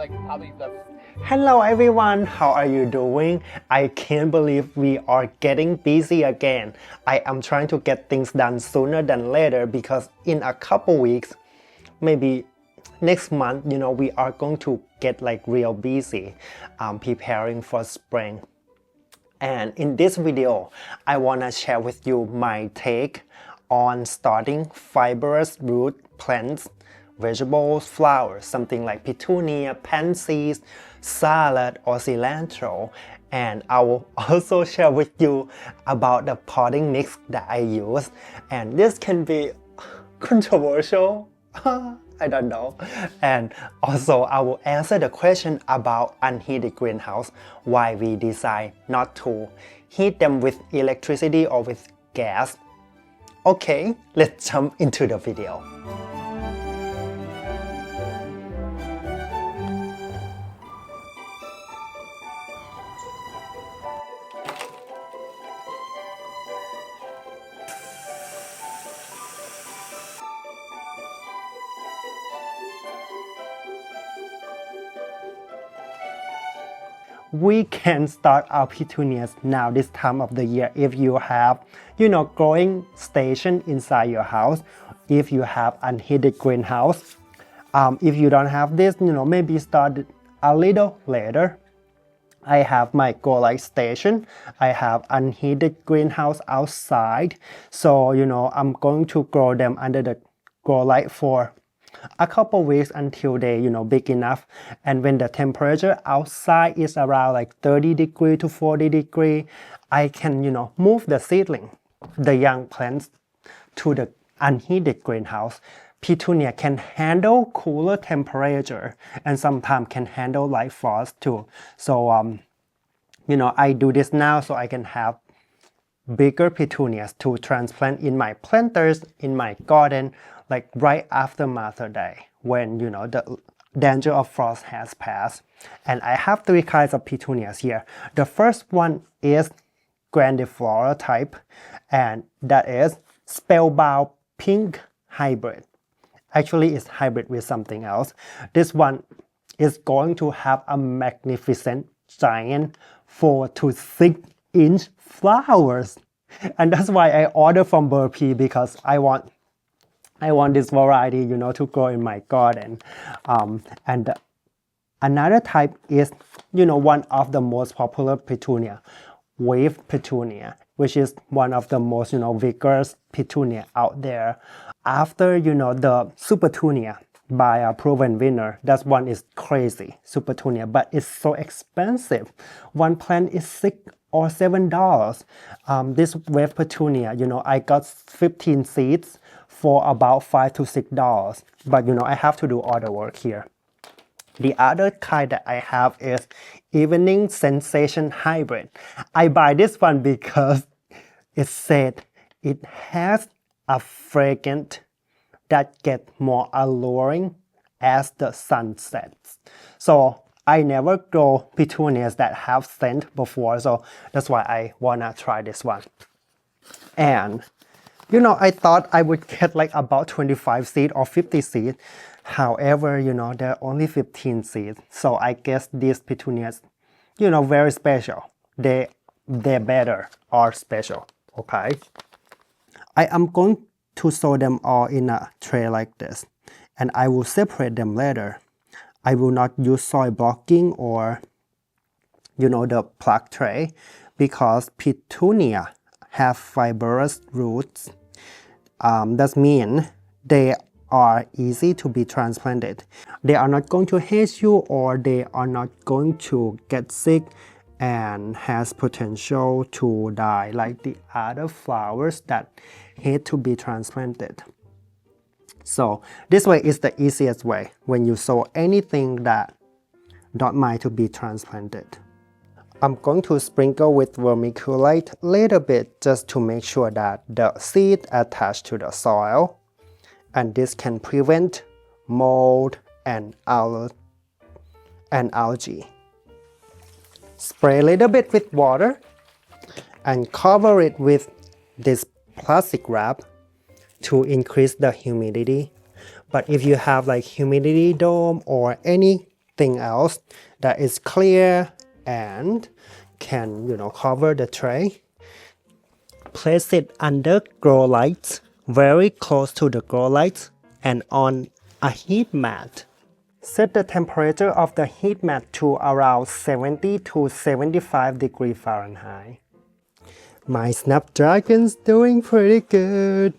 like probably the. Hello everyone, how are you doing? I can't believe we are getting busy again. I am trying to get things done sooner than later because in a couple weeks, maybe next month, we are going to get like real busy preparing for spring. And in this video, I want to share with you my take on starting fibrous root plants, vegetables, flowers, something like petunia, pansies, salad, or cilantro. And I will also share with you about the potting mix that I use. And this can be controversial. I don't know. And also I will answer the question about unheated greenhouse, why we decide not to heat them with electricity or with gas. Okay, let's jump into the video. We can start our petunias now this time of the year if you have, growing station inside your house, if you have unheated greenhouse. If you don't have this, maybe start a little later. I have my grow light station. I have unheated greenhouse outside. So, I'm going to grow them under the grow light for a couple weeks until they big enough. And when the temperature outside is around like 30 degree to 40 degree, I can move the seedling, the young plants, to the unheated greenhouse. Petunia can handle cooler temperature and sometimes can handle light frost too. So I do this now so I can have bigger petunias to transplant in my planters in my garden, like right after Mother's Day, when the danger of frost has passed. And I have three kinds of petunias here. The first one is grandiflora type, and that is spellbound pink hybrid. Actually, it's hybrid with something else. This one is going to have a magnificent giant 4 to 6 inch flowers. And that's why I order from Burpee, because I want this variety, to grow in my garden. And another type is, one of the most popular petunia, wave petunia, which is one of the most, vigorous petunia out there. After, the supertunia by a proven winner, that one is crazy, supertunia, but it's so expensive. One plant is $6 or $7. This wave petunia, I got 15 seeds for about $5 to $6, but I have to do all the work here. The other kind that I have is evening sensation hybrid. I buy this one because it said it has a fragrance that gets more alluring as the sun sets. So I never grow petunias that have scent before, so that's why I wanna try this one. And I thought I would get like about 25 seeds or 50 seeds. However, there are only 15 seeds. So I guess these petunias, very special. They're better or special, okay? I am going to sow them all in a tray like this, and I will separate them later. I will not use soil blocking or, the plug tray, because petunia have fibrous roots. That means they are easy to be transplanted. They are not going to hate you, or they are not going to get sick and has potential to die like the other flowers that hate to be transplanted. So this way is the easiest way when you sow anything that don't mind to be transplanted. I'm going to sprinkle with vermiculite a little bit just to make sure that the seed attached to the soil, and this can prevent mold and algae. Spray a little bit with water and cover it with this plastic wrap to increase the humidity. But if you have like humidity dome or any anything else that is clear and can, cover the tray. Place it under grow lights, very close to the grow lights and on a heat mat. Set the temperature of the heat mat to around 70 to 75 degrees Fahrenheit. My Snapdragon's doing pretty good.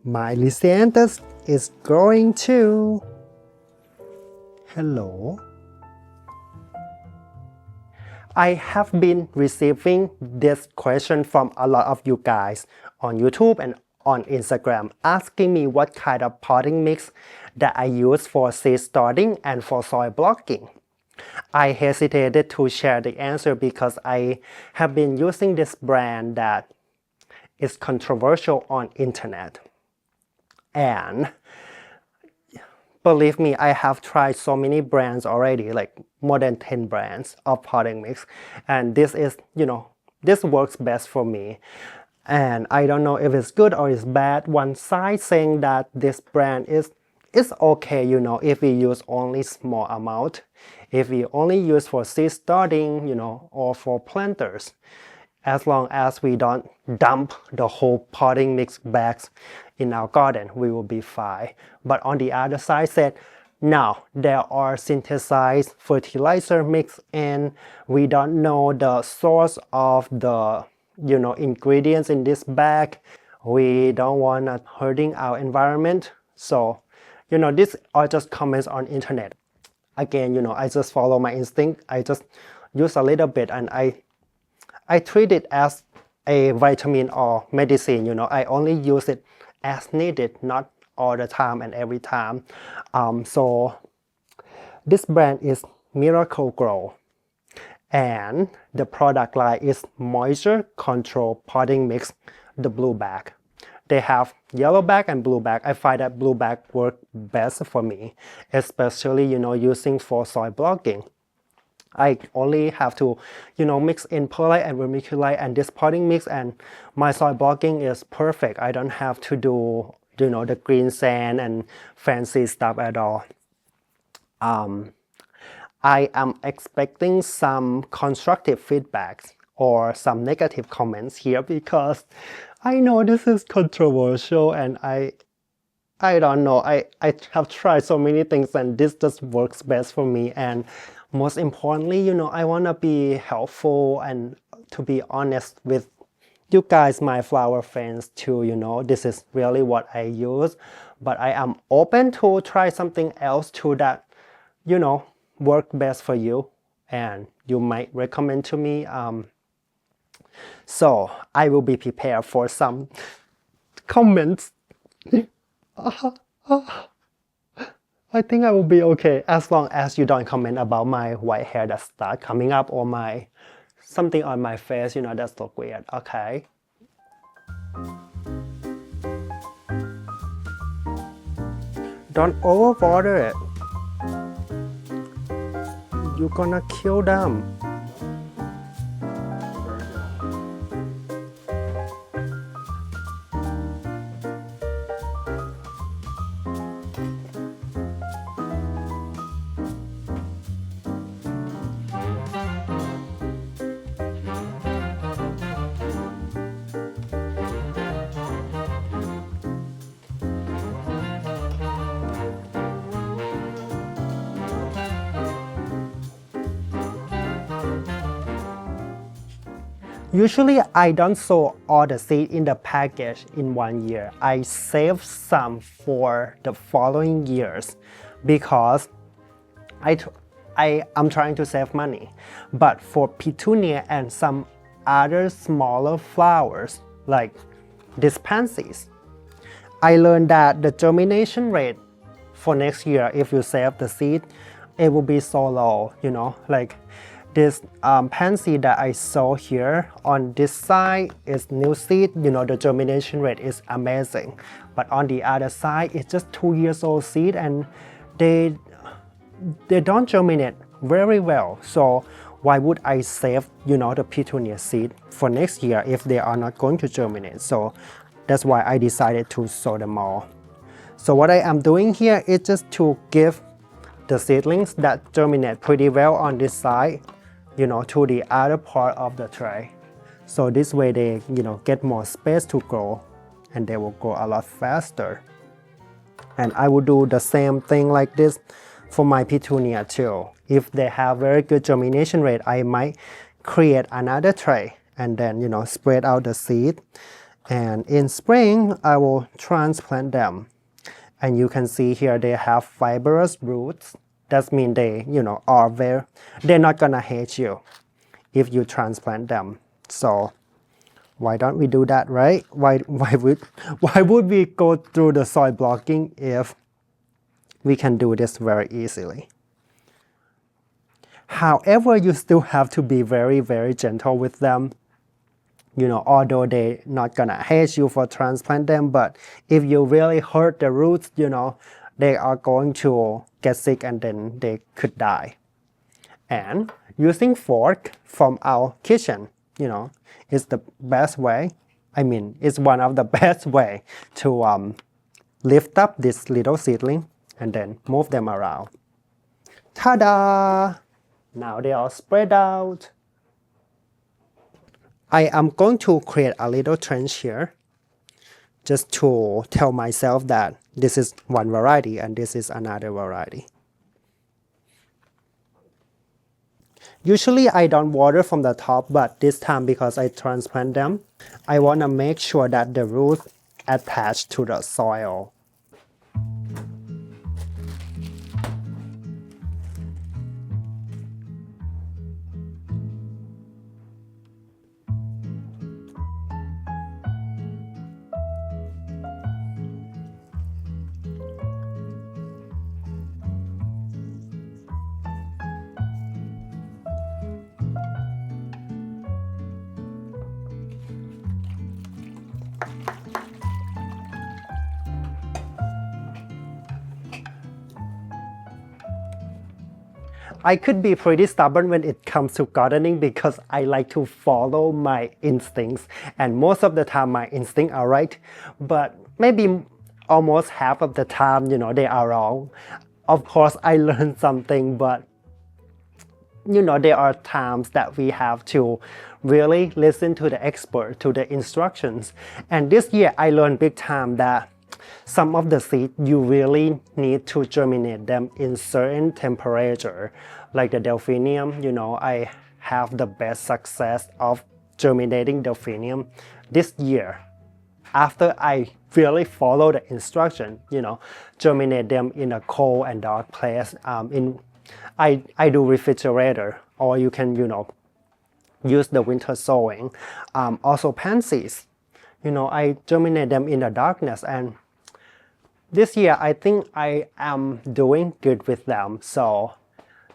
My Lysianthus is growing too. Hello. I have been receiving this question from a lot of you guys on YouTube and on Instagram asking me what kind of potting mix that I use for seed starting and for soil blocking. I hesitated to share the answer because I have been using this brand that is controversial on internet. And believe me, I have tried so many brands already, like more than 10 brands of potting mix. And this is, this works best for me. And I don't know if it's good or it's bad. One side saying that this brand is okay, if we use only small amount. If we only use for seed starting, or for planters. As long as we don't dump the whole potting mix bags in our garden, we will be fine. But on the other side said, now there are synthesized fertilizer mix in. We don't know the source of the ingredients in this bag. We don't want to hurting our environment. So, these are just comments on internet. Again, I just follow my instinct. I just use a little bit and I treat it as a vitamin or medicine. I only use it as needed, not all the time and every time. So this brand is Miracle Grow. And the product line is Moisture Control Potting Mix, the blue bag. They have yellow bag and blue bag. I find that blue bag work best for me, especially, using for soil blocking. I only have to, mix in perlite and vermiculite and this potting mix, and my soil blocking is perfect. I don't have to do, the green sand and fancy stuff at all. I am expecting some constructive feedbacks or some negative comments here because I know this is controversial and I don't know. I have tried so many things and this just works best for me. And most importantly, I want to be helpful and to be honest with you guys, my flower fans too. This is really what I use. But I am open to try something else too that, work best for you and you might recommend to me. So I will be prepared for some comments. I think I will be okay as long as you don't comment about my white hair that start coming up or my something on my face, that's look weird, okay? Don't overwater it. You're gonna kill them. Usually I don't sow all the seed in the package in 1 year. I save some for the following years because I'm trying to save money. But for petunia and some other smaller flowers like these pansies, I learned that the germination rate for next year, if you save the seed, it will be so low, like this pansy that I saw here on this side is new seed, the germination rate is amazing. But on the other side, it's just 2 years old seed and they don't germinate very well. So why would I save, the petunia seed for next year if they are not going to germinate? So that's why I decided to sow them all. So what I am doing here is just to give the seedlings that germinate pretty well on this side, to the other part of the tray. So this way they, get more space to grow and they will grow a lot faster. And I will do the same thing like this for my petunia too. If they have very good germination rate, I might create another tray and then, spread out the seed. And in spring, I will transplant them. And you can see here they have fibrous roots. That means they, they're not gonna hate you if you transplant them. So why don't we do that, right? Why would we go through the soil blocking if we can do this very easily? However, you still have to be very, very gentle with them. Although they're not gonna hate you for transplant them, but if you really hurt the roots, they are going to get sick and then they could die. And using fork from our kitchen, is the best way. I mean, it's one of the best way to lift up this little seedling and then move them around. Ta-da! Now they are spread out. I am going to create a little trench here just to tell myself that this is one variety and this is another variety. Usually I don't water from the top, but this time because I transplant them, I want to make sure that the roots attach to the soil. I could be pretty stubborn when it comes to gardening because I like to follow my instincts, and most of the time my instincts are right, but maybe almost half of the time, they are wrong. Of course, I learned something, but there are times that we have to really listen to the expert, to the instructions. And this year I learned big time that some of the seeds you really need to germinate them in certain temperature. Like the delphinium, I have the best success of germinating delphinium this year. After I really follow the instruction, germinate them in a cold and dark place. I do refrigerator, or you can, use the winter sowing. Also pansies, I germinate them in the darkness, and this year I think I am doing good with them. So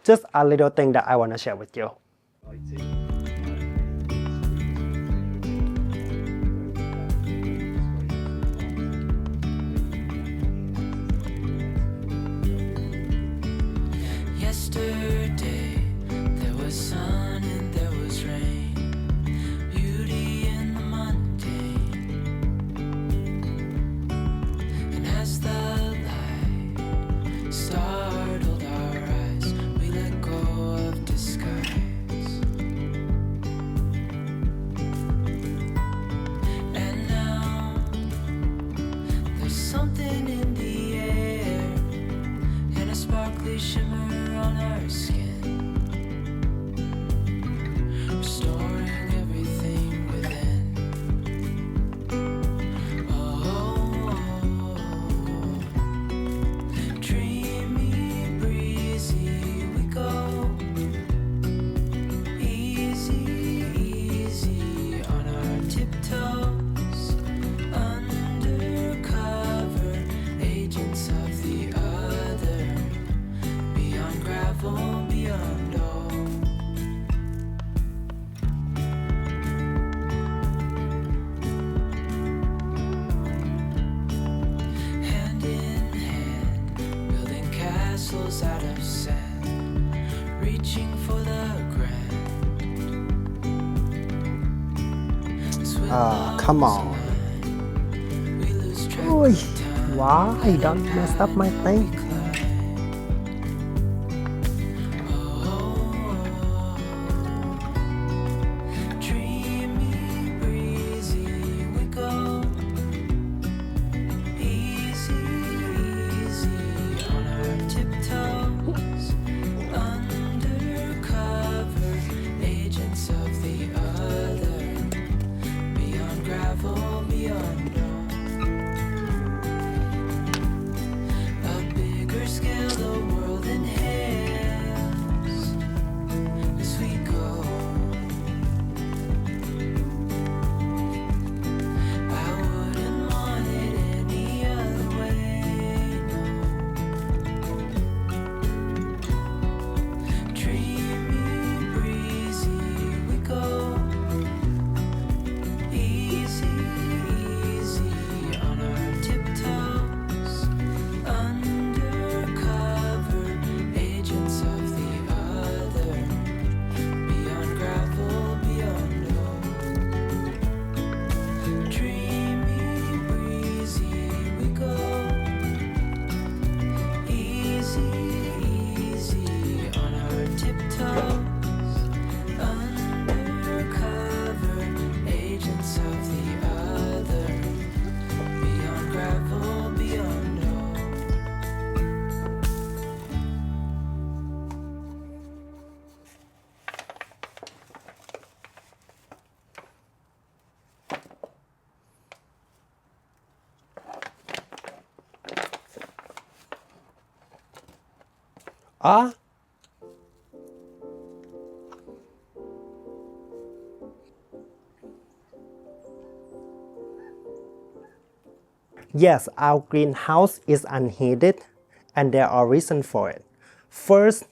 just a little thing that I want to share with you. Yesterday there was sun and there was rain, beauty in the mundane. And as the light startled our eyes, we let go of disguise. And now there's something in the air and a sparkly shimmer on our skin, restoring everything within. Oh, dreamy, breezy, we go easy, easy on our tiptoes, undercover agents of the other, beyond gravel, beyond all. Hand in hand, building castles out of sand, reaching for the grand. Come on. We lose track Oi, of time. why? Don't mess up my thing. Ah. Yes, our greenhouse is unheated, and there are reasons for it. First,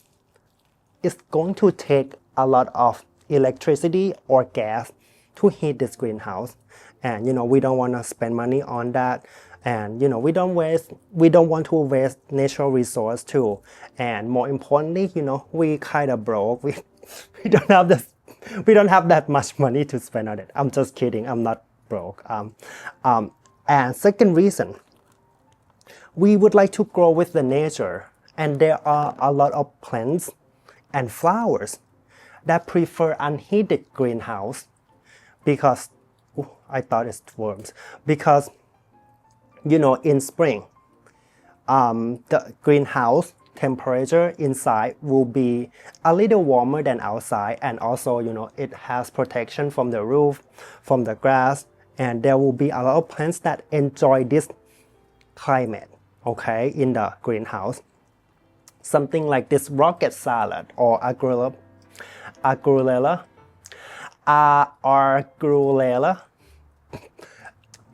it's going to take a lot of electricity or gas to heat this greenhouse, and we don't want to spend money on that, and we don't want to waste natural resource too, and more importantly, we kind of broke. We don't have this. We don't have that much money to spend on it. I'm just kidding. I'm not broke. And second reason, we would like to grow with the nature, and there are a lot of plants and flowers that prefer unheated greenhouse because I thought it's worms. Because in spring, the greenhouse temperature inside will be a little warmer than outside, and also it has protection from the roof, from the grass, and there will be a lot of plants that enjoy this climate, okay, in the greenhouse. Something like this rocket salad or arugula,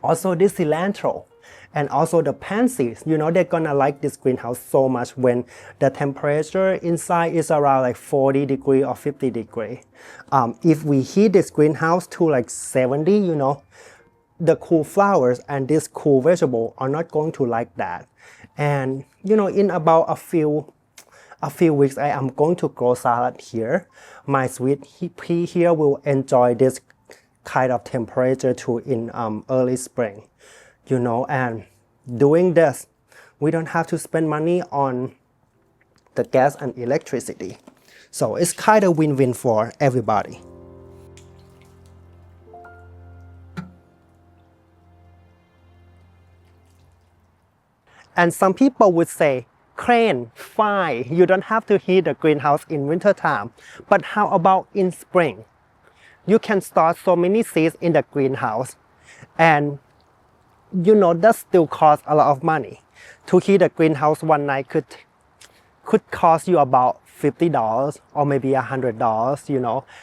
also this cilantro, and also the pansies. They're gonna like this greenhouse so much when the temperature inside is around like 40 degree or 50 degree. If we heat this greenhouse to like 70, the cool flowers and this cool vegetable are not going to like that. And in about a few weeks, I am going to grow salad here. My sweet pea here will enjoy this kind of temperature too in early spring. And doing this, we don't have to spend money on the gas and electricity. So it's kind of win-win for everybody. And some people would say, Crane, fine, you don't have to heat the greenhouse in winter time. But how about in spring? You can start so many seeds in the greenhouse, and that still costs a lot of money. To heat a greenhouse one night could cost you about $50 or maybe $100,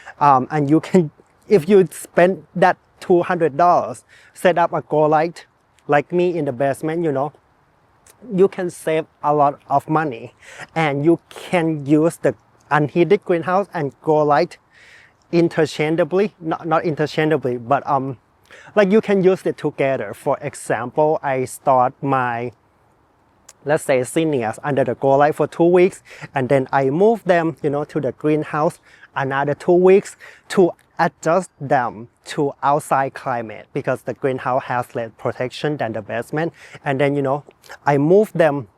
and you can, if you spend that $200, set up a grow light like me in the basement, you can save a lot of money, and you can use the unheated greenhouse and grow light interchangeably, not interchangeably, but like you can use it together. For example, I start my, let's say, zinnias under the grow light for 2 weeks, and then I move them, to the greenhouse another 2 weeks to adjust them to outside climate, because the greenhouse has less protection than the basement. And then, I move them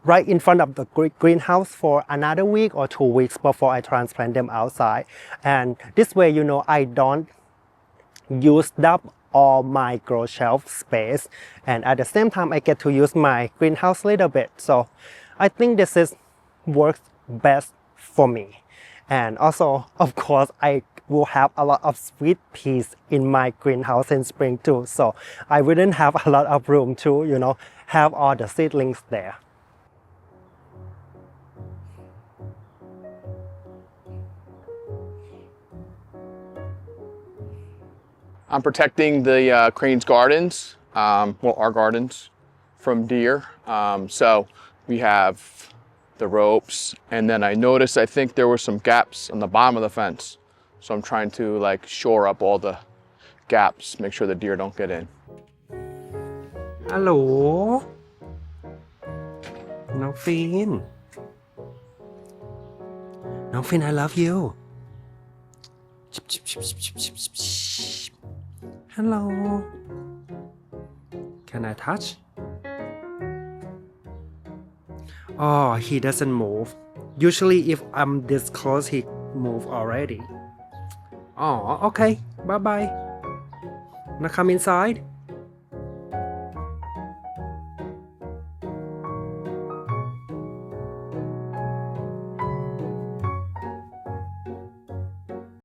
right in front of the greenhouse for another week or 2 weeks before I transplant them outside. And this way, I don't use up all my grow shelf space, and at the same time I get to use my greenhouse a little bit. So I think this works best for me. And also, of course, I will have a lot of sweet peas in my greenhouse in spring too, so I wouldn't have a lot of room to have all the seedlings there. I'm protecting the crane's gardens, our gardens, from deer. So we have the ropes, and then I noticed, I think there were some gaps on the bottom of the fence. So I'm trying to shore up all the gaps, make sure the deer don't get in. Hello, น้องฟิน น้องฟิน I love you. Hello. Can I touch? Oh, he doesn't move. Usually if I'm this close, he move already. Oh, okay. Bye-bye. Now come inside.